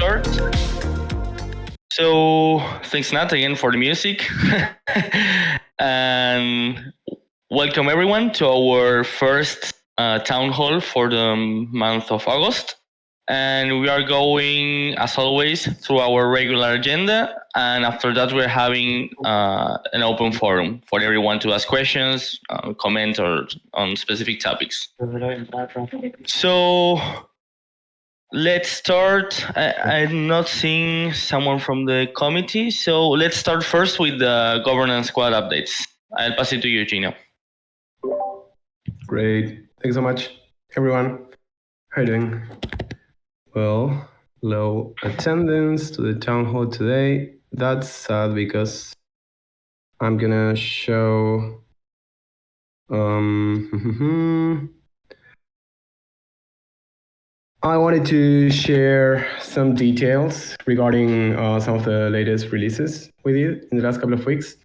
start. So thanks Nat again for the music. And welcome everyone to our first town hall for the month of August. And we are going, as always, through our regular agenda. And after that, we're having an open forum for everyone to ask questions, comment, or on specific topics. So let's start. I'm not seeing someone from the committee, so let's start first with the governance squad updates. I'll pass it to you, Gino. Great. Thanks so much, everyone. How are you doing? Well, low attendance to the town hall today. That's sad because I'm gonna show I wanted to share some details regarding some of the latest releases we did in the last couple of weeks.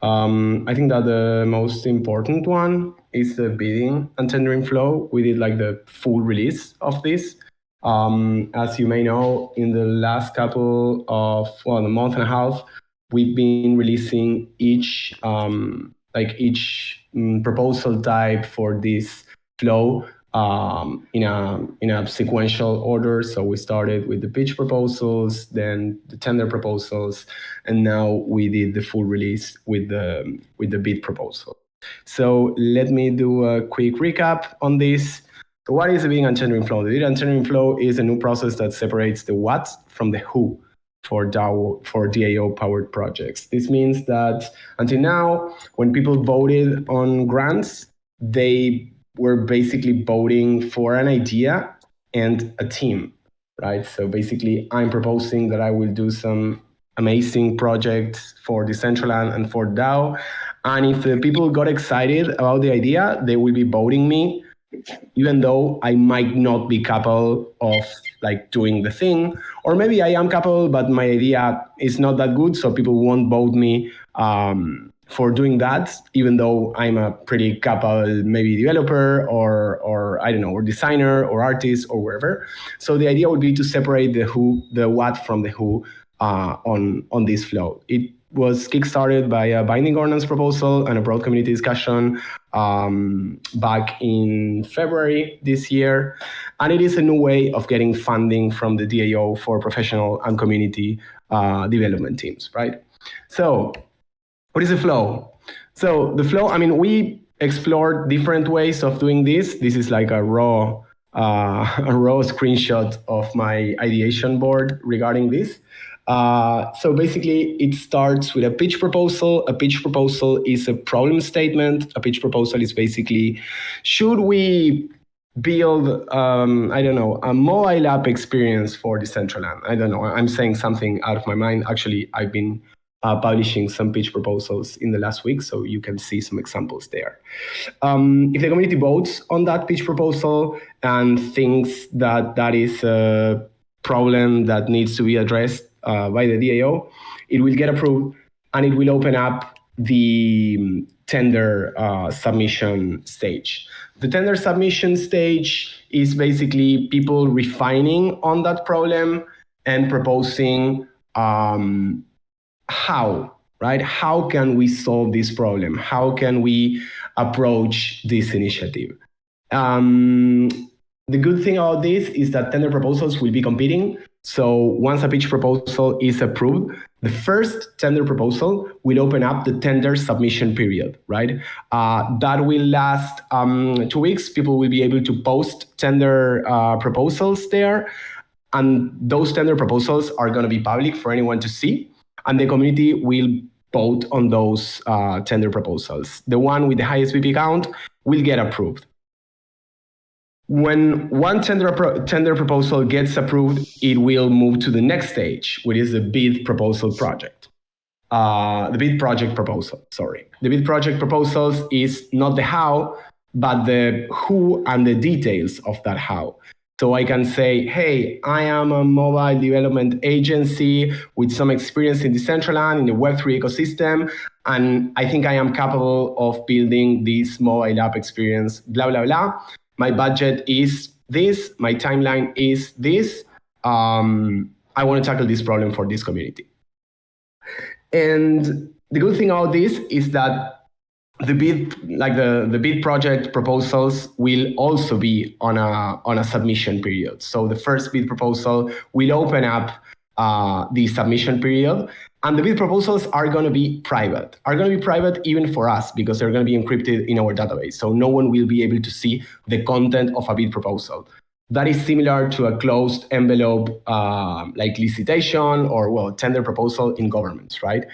I think that the most important one is the bidding and tendering flow. We did like the full release of this. As you may know, in the last couple of, a month and a half, we've been releasing each proposal type for this flow in a sequential order. So we started with the pitch proposals, then the tender proposals, and now we did the full release with the bid proposal. So let me do a quick recap on this. So what is the bidding and tendering flow? The bidding and tendering flow is a new process that separates the what from the who for DAO powered projects. This means that until now, when people voted on grants, they were basically voting for an idea and a team, right? So basically, I'm proposing that I will do some amazing projects for Decentraland and for DAO. And if the people got excited about the idea, they will be voting me, even though I might not be capable of doing the thing, or maybe I am capable, but my idea is not that good, so people won't vote me for doing that, even though I'm a pretty capable maybe developer or I don't know, or designer or artist or wherever. So the idea would be to separate the what from the who on this flow. It was kickstarted by a binding governance proposal and a broad community discussion back in February this year. And it is a new way of getting funding from the DAO for professional and community development teams, right? So what is the flow? So the flow, we explored different ways of doing this. This is like a raw screenshot of my ideation board regarding this. So basically, it starts with a pitch proposal. A pitch proposal is a problem statement. A pitch proposal is basically, should we build, a mobile app experience for Decentraland? I don't know. I'm saying something out of my mind. Actually, I've been publishing some pitch proposals in the last week, so you can see some examples there. If the community votes on that pitch proposal and thinks that is a problem that needs to be addressed by the DAO, it will get approved and it will open up the tender submission stage. The tender submission stage is basically people refining on that problem and proposing how, right? How can we solve this problem? How can we approach this initiative? The good thing about this is that tender proposals will be competing. So once a pitch proposal is approved, the first tender proposal will open up the tender submission period, right? That will last 2 weeks. People will be able to post tender proposals there. And those tender proposals are going to be public for anyone to see. And the community will vote on those tender proposals. The one with the highest VP count will get approved. When one tender proposal gets approved, it will move to the next stage, which is the bid proposal project. The bid project proposal, sorry. The bid project proposals is not the how, but the who and the details of that how. So I can say, hey, I am a mobile development agency with some experience in Decentraland, in the Web3 ecosystem, and I think I am capable of building this mobile app experience, blah, blah, blah. My budget is this, my timeline is this. I want to tackle this problem for this community. And the good thing about this is that the bid project proposals will also be on a submission period. So the first bid proposal will open up the submission period, and the bid proposals are going to be private. Are going to be private even for us because they're going to be encrypted in our database. So no one will be able to see the content of a bid proposal. That is similar to a closed envelope like licitation or tender proposal in governments, right?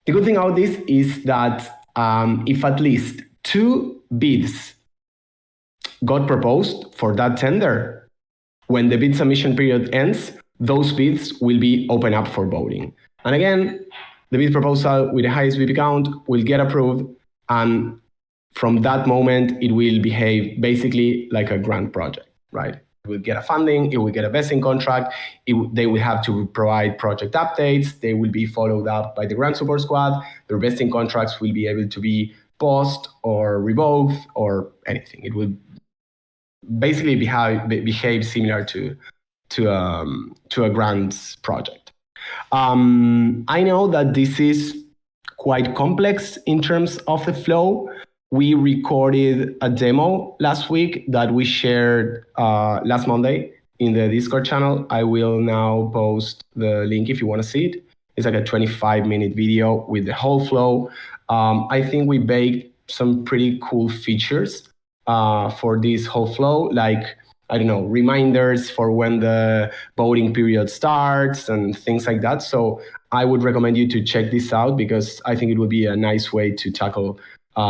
The good thing about this is that if at least 2 bids got proposed for that tender, when the bid submission period ends, those bids will be open up for voting. And again, the bid proposal with the highest bid count will get approved, and from that moment, it will behave basically like a grant project, right? It will get a funding, it will get a vesting contract, they will have to provide project updates, they will be followed up by the grant support squad, their vesting contracts will be able to be paused or revoked or anything. It will basically behave similar to a grants project. I know that this is quite complex in terms of the flow. We recorded a demo last week that we shared last Monday in the Discord channel. I will now post the link if you want to see it. It's like a 25-minute video with the whole flow. I think we baked some pretty cool features for this whole flow, like, I don't know, reminders for when the voting period starts and things like that. So I would recommend you to check this out because I think it would be a nice way to tackle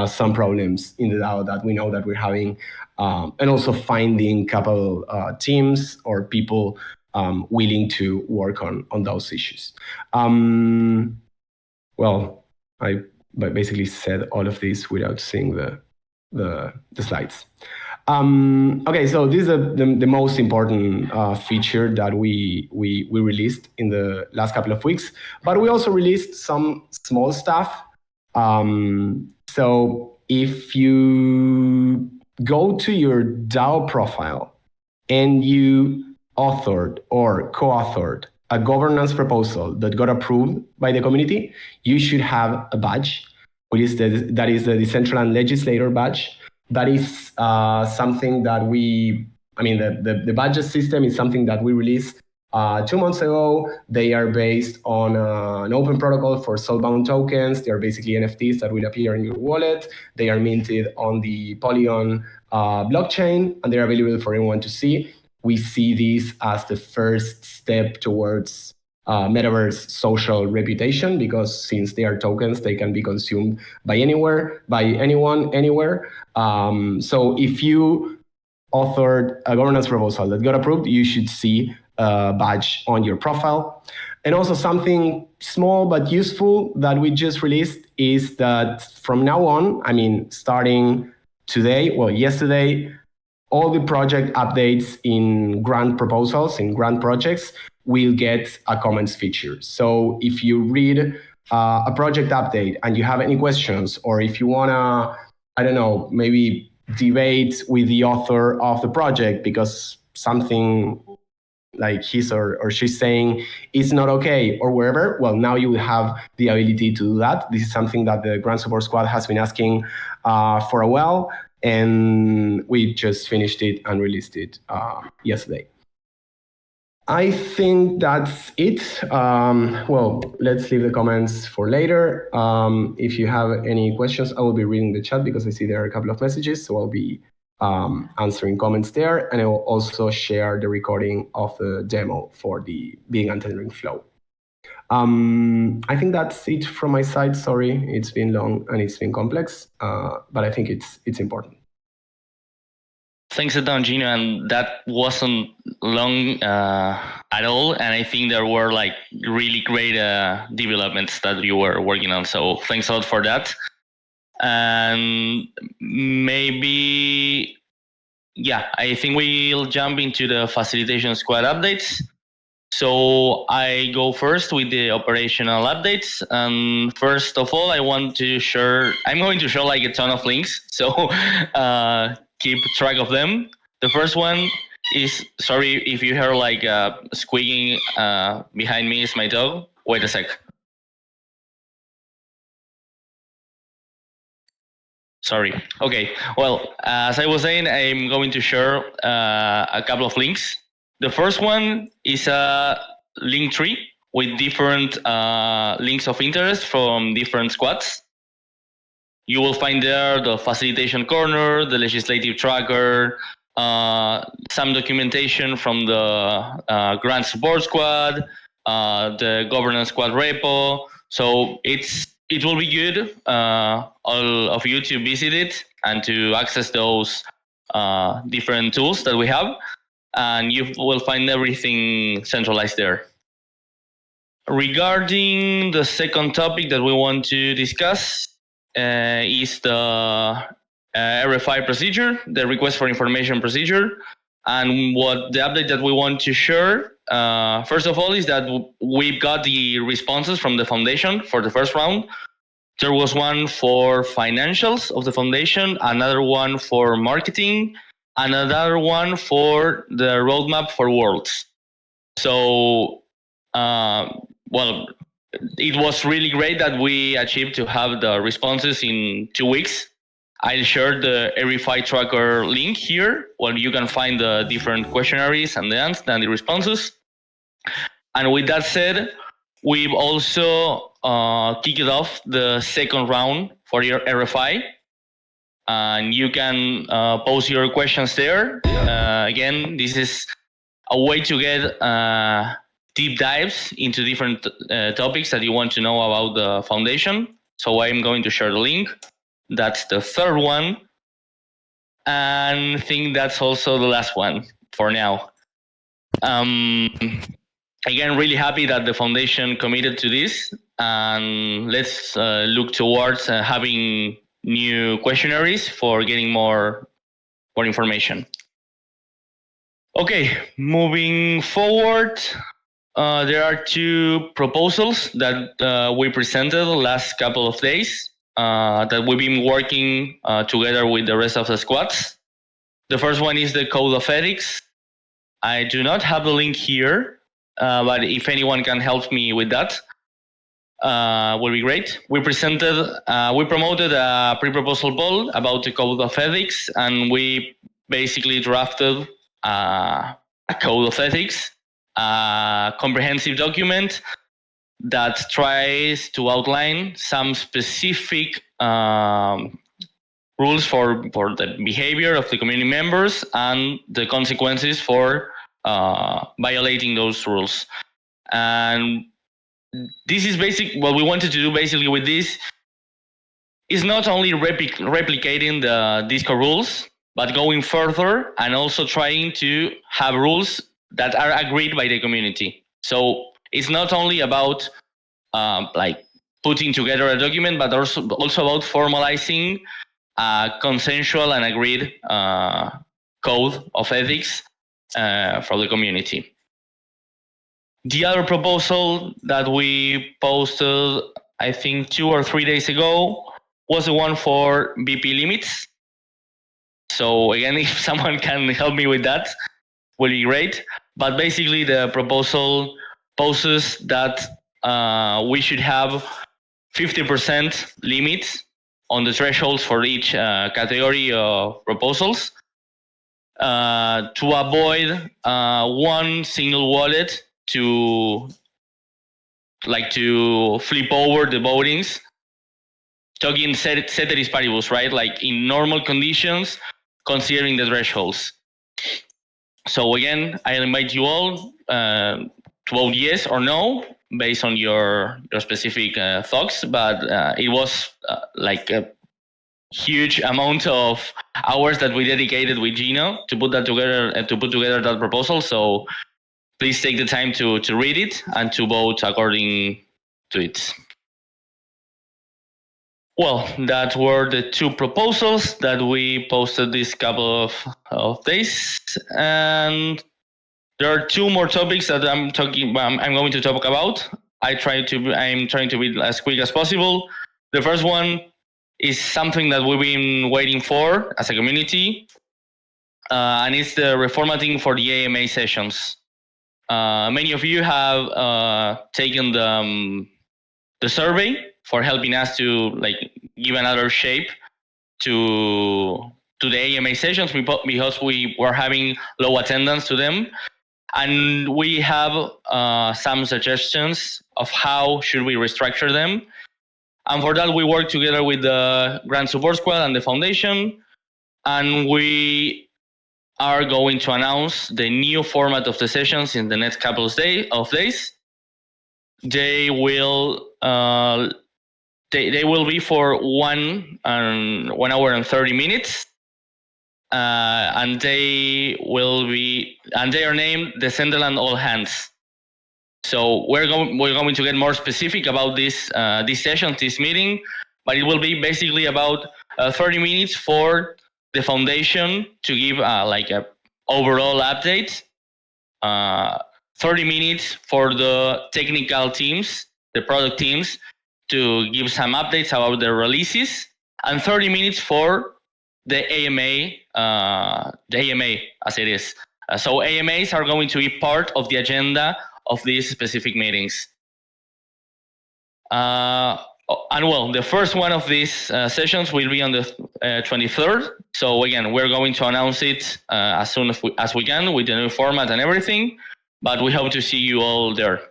some problems in the DAO that we know that we're having, and also finding couple teams or people willing to work on those issues. Well, I basically said all of this without seeing the slides. Okay, so this is the most important feature that we released in the last couple of weeks, but we also released some small stuff. So if you go to your DAO profile and you authored or co-authored a governance proposal that got approved by the community, you should have a badge, that is the Decentraland Legislator badge. That is something that the badge system is something that we released 2 months ago. They are based on an open protocol for soulbound tokens. They are basically NFTs that will appear in your wallet. They are minted on the Polygon blockchain, and they're available for anyone to see. We see these as the first step towards metaverse social reputation, because since they are tokens, they can be consumed by anyone, anywhere. So if you authored a governance proposal that got approved, you should see a badge on your profile. And also something small but useful that we just released is that from now on, starting today, yesterday, all the project updates in grant proposals, in grant projects, will get a comments feature. So if you read a project update and you have any questions, or if you want to, maybe debate with the author of the project because something like he's or she's saying is not okay or wherever, well, now you will have the ability to do that. This is something that the Grant Support Squad has been asking for a while, and we just finished it and released it yesterday. I think that's it. Let's leave the comments for later. If you have any questions, I will be reading the chat because I see there are a couple of messages, so I'll be answering comments there, and I will also share the recording of the demo for the Being and Tendering flow. I think that's it from my side. Sorry, it's been long and it's been complex, but I think it's important. Thanks a ton, Gino, and that wasn't long at all, and I think there were like really great developments that you were working on, so thanks a lot for that. And maybe, I think we'll jump into the Facilitation Squad updates. So I go first with the operational updates. And first of all, I'm going to share like a ton of links, so keep track of them. The first one is sorry if you hear like squeaking behind me. Is my dog. Wait a sec. Sorry. Okay. Well, as I was saying, I'm going to share a couple of links. The first one is a link tree with different links of interest from different squads. You will find there the facilitation corner, the legislative tracker, some documentation from the grant support squad, the governance squad repo. So it will be good all of you to visit it and to access those different tools that we have, and you will find everything centralized there. Regarding the second topic that we want to discuss is the RFI procedure, the request for information procedure. And what the update that we want to share, first of all, is that we've got the responses from the foundation for the first round. There was one for financials of the foundation, another one for marketing, another one for the roadmap for worlds. So, well, it was really great that we achieved to have the responses in 2 weeks. I'll share the RFI tracker link here where you can find the different questionnaires and the answers and the responses. And with that said, we've also kicked off the second round for your RFI. And you can post your questions there. Again, this is a way to get deep dives into different topics that you want to know about the foundation. So I'm going to share the link. That's the third one. And I think that's also the last one for now. Again, really happy that the foundation committed to this. And let's look towards having new questionnaires for getting more information. Okay, moving forward, there are two proposals that we presented the last couple of days that we've been working together with the rest of the squads. The first one is the Code of Ethics. I do not have the link here, but if anyone can help me with that, will be great. We promoted a pre-proposal poll about the Code of Ethics, and we basically drafted a Code of Ethics, a comprehensive document that tries to outline some specific rules for the behavior of the community members and the consequences for violating those rules. And this is what we wanted to do basically with this is not only replicating the Discord rules, but going further and also trying to have rules that are agreed by the community. So it's not only about like putting together a document, but also about formalizing a consensual and agreed code of ethics for the community. The other proposal that we posted, I think 2 or 3 days ago, was the one for BP limits. So again, if someone can help me with that, will be great. But basically, the proposal poses that we should have 50% limits on the thresholds for each category of proposals to avoid one single wallet to flip over the votings. Talking ceteris paribus, right? Like in normal conditions, considering the thresholds. So again, I invite you all to vote yes or no based on your specific thoughts. But it was like a huge amount of hours that we dedicated with Gino to put that together and to put together that proposal. So please take the time to read it and to vote according to it. Well, that were the two proposals that we posted this couple of days, and there are two more topics that I'm going to talk about. I'm trying to be as quick as possible. The first one is something that we've been waiting for as a community. and it's the reformatting for the AMA sessions. Many of you have taken the survey for helping us to give another shape to the AMA sessions because we were having low attendance to them, and we have some suggestions of how should we restructure them. And for that, we work together with the Grant Support Squad and the foundation, and we are going to announce the new format of the sessions in the next couple of days. They will they will be for 1 hour and 30 minutes, and they are named Decentraland All Hands. So we're going to get more specific about this session, this meeting, but it will be basically about 30 minutes for the foundation to give a overall update, 30 minutes for the technical teams, the product teams, to give some updates about the releases, and 30 minutes for the AMA as it is. So AMAs are going to be part of the agenda of these specific meetings. And well, the first one of these sessions will be on the 23rd. So again, we're going to announce it as soon as we can with the new format and everything, but we hope to see you all there.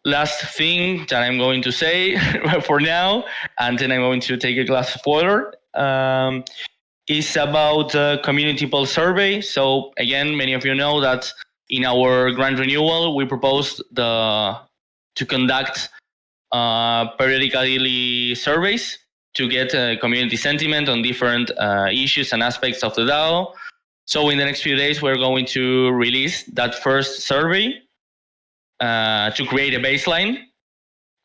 Last thing that I'm going to say for now, and then I'm going to take a glass of water, is about the community poll survey. So again, many of you know that in our grant renewal, we proposed to conduct periodically surveys to get community sentiment on different issues and aspects of the DAO. So in the next few days, we're going to release that first survey to create a baseline.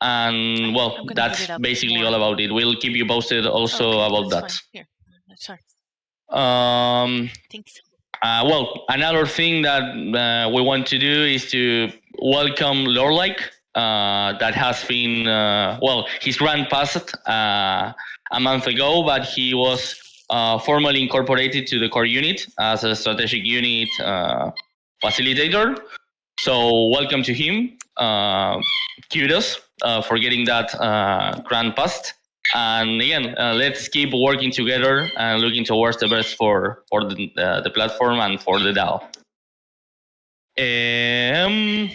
And well, that's basically all about it. We'll keep you posted also about that. Here, sorry. Thanks. Well, another thing that we want to do is to welcome Lorlike. That has been, well, his grant passed a month ago, but he was formally incorporated to the core unit as a strategic unit facilitator. So welcome to him. Kudos for getting that grant passed. And again, let's keep working together and looking towards the best for the platform and for the DAO. And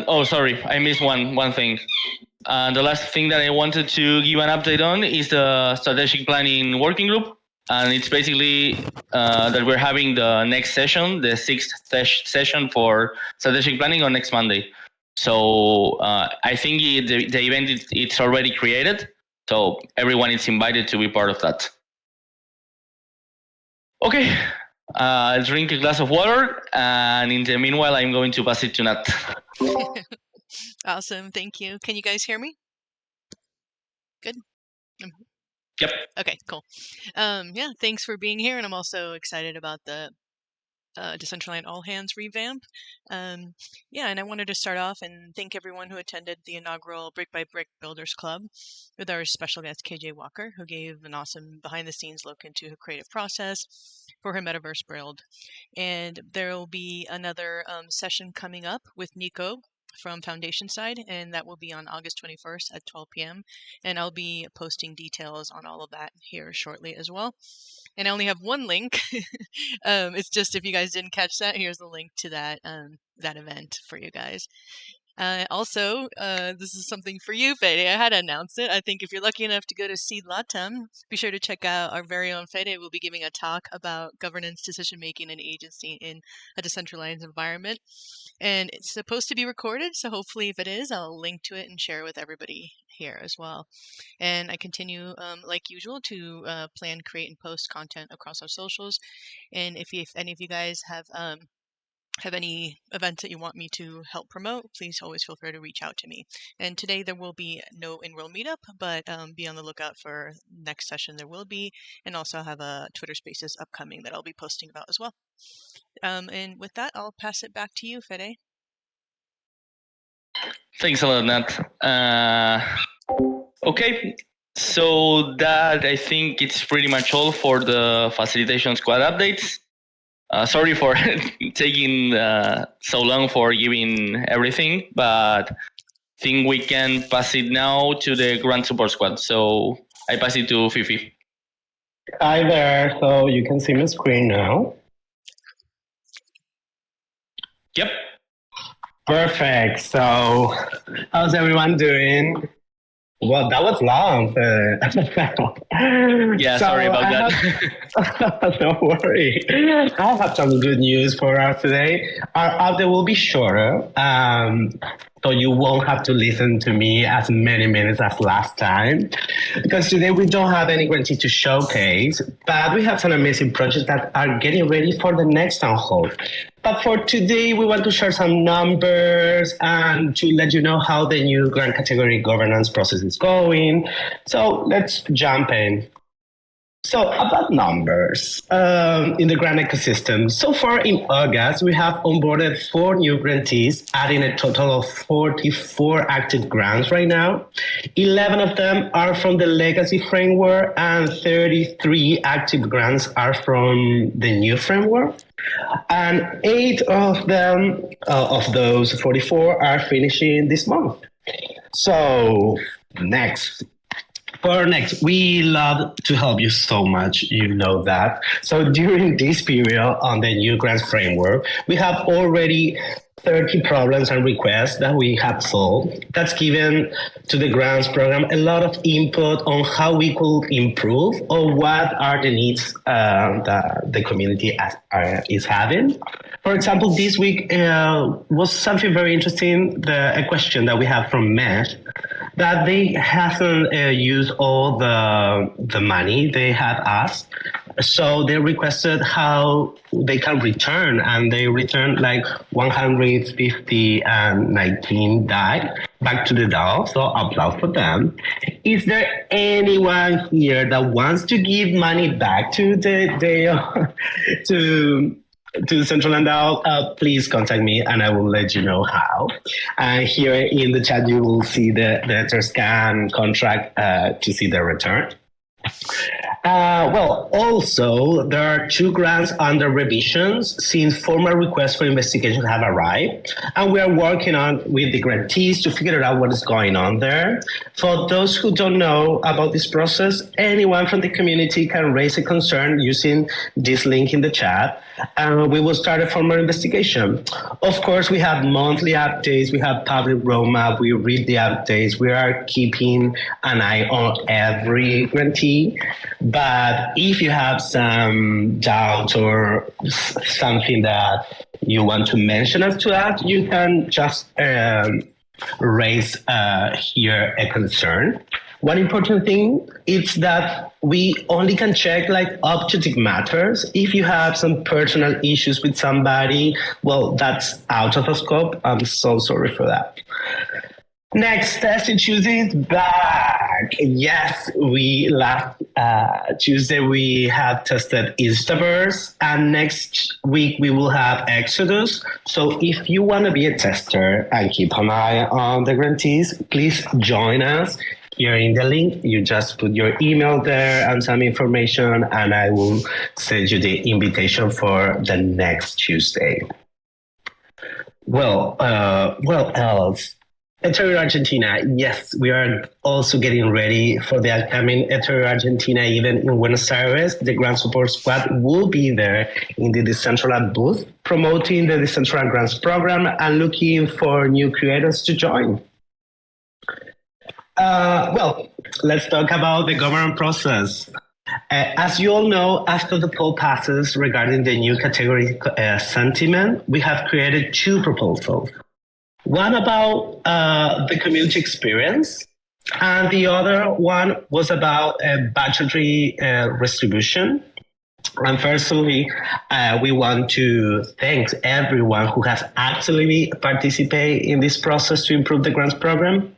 oh, sorry, I missed one thing. And the last thing that I wanted to give an update on is the strategic planning working group. And it's basically that we're having the next session, the sixth session for strategic planning on next Monday. So I think the event it's already created. So everyone is invited to be part of that. Okay, drink a glass of water. And in the meanwhile, I'm going to pass it to Nat. Awesome, thank you. Can you guys hear me? Good? Yep. Okay, cool. Yeah, thanks for being here, and I'm also excited about the Decentraland All Hands revamp. Yeah, and I wanted to start off and thank everyone who attended the inaugural Brick by Brick Builders Club with our special guest KJ Walker, who gave an awesome behind-the-scenes look into her creative process for her metaverse build. And there will be another session coming up with Nico from Foundation Side, and that will be on August 21st at 12 p.m. And I'll be posting details on all of that here shortly as well. And I only have one link. It's just if you guys didn't catch that, here's the link to that event for you guys. Also, this is something for you, Fede. I had to announce it. I think if you're lucky enough to go to Seed Latam, be sure to check out our very own Fede. We'll be giving a talk about governance, decision-making, and agency in a decentralized environment. And it's supposed to be recorded, so hopefully if it is, I'll link to it and share it with everybody here as well. And I continue, like usual, to plan, create, and post content across our socials. And if any of you guys have any events that you want me to help promote, please always feel free to reach out to me. And today there will be no in-real meetup, but be on the lookout for next session there will be, and also have a Twitter Spaces upcoming that I'll be posting about as well. And with that, I'll pass it back to you, Fede. Thanks a lot, Nat. Okay, So that I think it's pretty much all for the Facilitation Squad updates. Sorry for taking so long for giving everything, but think we can pass it now to the Grand Support Squad. So I pass it to Fifi. Hi there. So you can see my screen now. Yep. Perfect. So how's everyone doing? Well, that was long. Yeah, sorry about that. Don't worry. I have some good news for us today. Our update will be shorter, so you won't have to listen to me as many minutes as last time. Because today we don't have any grantee to showcase, but we have some amazing projects that are getting ready for the next town hall. But for today, we want to share some numbers and to let you know how the new grant category governance process is going. So let's jump in. So about numbers in the grant ecosystem. So far in August, we have onboarded 4 new grantees, adding a total of 44 active grants right now. 11 of them are from the legacy framework and 33 active grants are from the new framework. And 8 of them, of those 44, are finishing this month. So next. For next, we love to help you so much, you know that. So during this period on the new grants framework, we have already 30 problems and requests that we have solved. That's given to the grants program a lot of input on how we could improve or what are the needs that the community is having. For example, this week was something very interesting, a question that we have from Mesh, that they haven't used all the money they have asked. So they requested how they can return, and they returned like 119 DAI back to the DAO. So applause for them. Is there anyone here that wants to give money back to the to Decentraland DAO? Please contact me and I will let you know how. Here in the chat, you will see the scan contract to see the return. Also, there are 2 grants under revisions since formal requests for investigation have arrived, and we are working on with the grantees to figure out what is going on there. For those who don't know about this process, anyone from the community can raise a concern using this link in the chat, and we will start a formal investigation. Of course, we have monthly updates, we have public roadmap, we read the updates, we are keeping an eye on every grantee. But if you have some doubt or something that you want to mention us to that, you can just raise here a concern. One important thing is that we only can check like objective matters. If you have some personal issues with somebody, well, that's out of the scope. I'm so sorry for that. Next, Testing Tuesday is back. Yes, last Tuesday we have tested Instaverse, and next week we will have Exodus. So if you want to be a tester and keep an eye on the grantees, please join us. Here in the link, you just put your email there and some information, and I will send you the invitation for the next Tuesday. Well, what else? Ethereum Argentina, yes, we are also getting ready for the upcoming Ethereum Argentina event in Buenos Aires. The Grant Support Squad will be there in the Decentraland booth, promoting the Decentraland Grants program and looking for new creators to join. Let's talk about the governance process. As you all know, after the poll passes regarding the new category sentiment, we have created 2 proposals. One about the community experience, and the other one was about budgetary distribution. And firstly, we want to thank everyone who has actively participated in this process to improve the grants program.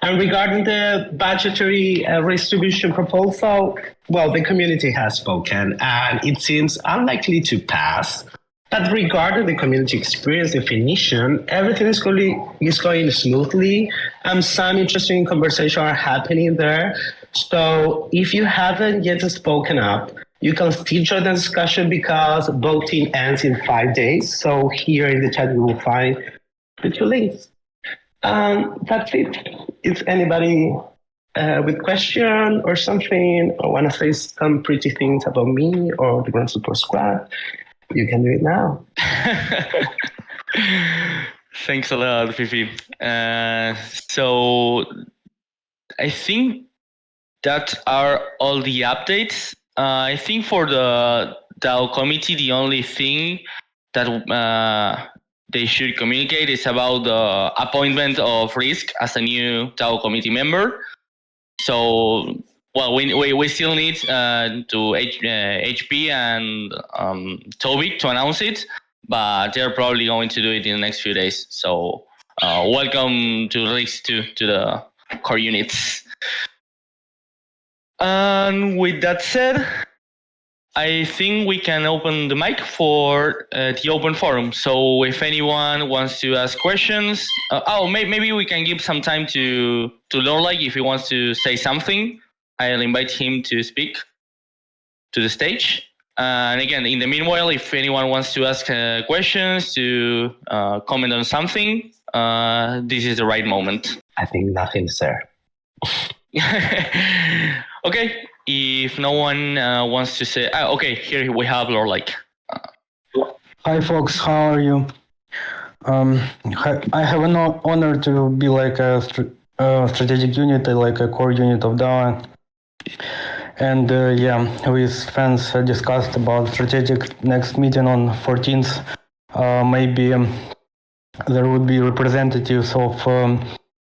And regarding the budgetary distribution proposal, well, the community has spoken and it seems unlikely to pass. But regarding the community experience definition, everything is going smoothly. Some interesting conversations are happening there. So if you haven't yet spoken up, you can still join the discussion because voting ends in 5 days. So here in the chat, you will find the two links. That's it. If anybody with question or something, or want to say some pretty things about me or the Grand Support Squad, you can do it now. Thanks a lot, Fifi. So I think that are all the updates. I think for the DAO committee, the only thing that they should communicate is about the appointment of Risk as a new DAO committee member. So, well, we still need to HP and Toby to announce it, but they're probably going to do it in the next few days. So, welcome to Risk to the core units. And with that said, I think we can open the mic for the open forum. So if anyone wants to ask questions, maybe we can give some time to Lorlike if he wants to say something. I'll invite him to speak to the stage. And again, in the meanwhile, if anyone wants to ask questions, to comment on something, this is the right moment. I think nothing, sir. Okay, if no one wants to say, okay, here we have Lorlike. Hi folks, how are you? I have an honor to be like a strategic unit, like a core unit of DAO. And with fans discussed about strategic next meeting on 14th. Maybe there would be representatives of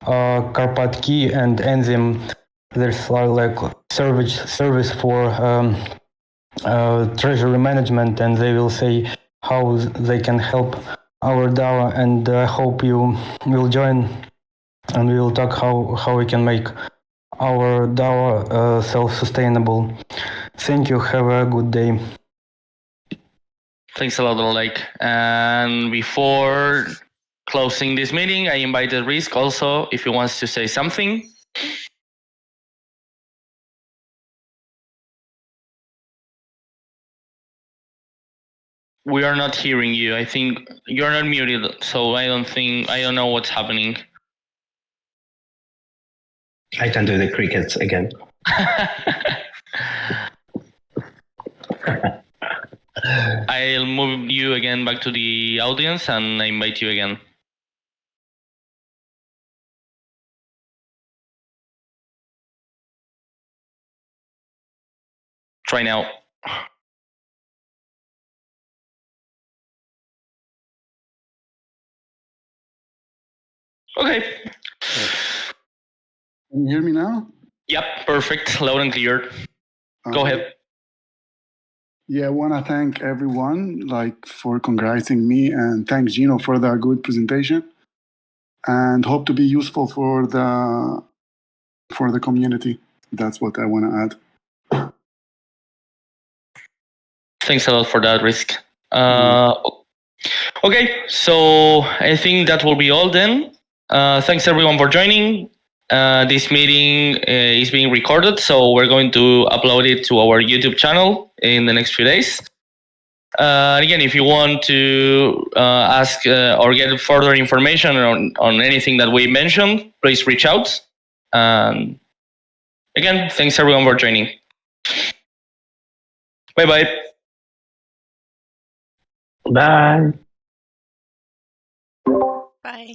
Karpat Key and Enzym. There's like service for treasury management, and they will say how they can help our DAO, and I hope you will join and we will talk how we can make our DAO self-sustainable. Thank you. Have a good day. Thanks a lot, Lorlike. And before closing this meeting, I invited Risk also if he wants to say something. We are not hearing you. I think you're not muted, so I don't know what's happening. I can do the crickets again. I'll move you again back to the audience and I invite you again. Try now. Okay. Can you hear me now? Yep, perfect. Loud and clear. Go ahead. Yeah, I want to thank everyone for congratulating me, and thanks Gino for the good presentation, and hope to be useful for the community. That's what I want to add. Thanks a lot for that, Risk. Okay, so I think that will be all then. Thanks everyone for joining. This meeting is being recorded, so we're going to upload it to our YouTube channel in the next few days. Again, if you want to ask or get further information on anything that we mentioned, please reach out. Again, thanks everyone for joining. Bye-bye. Bye. Bye.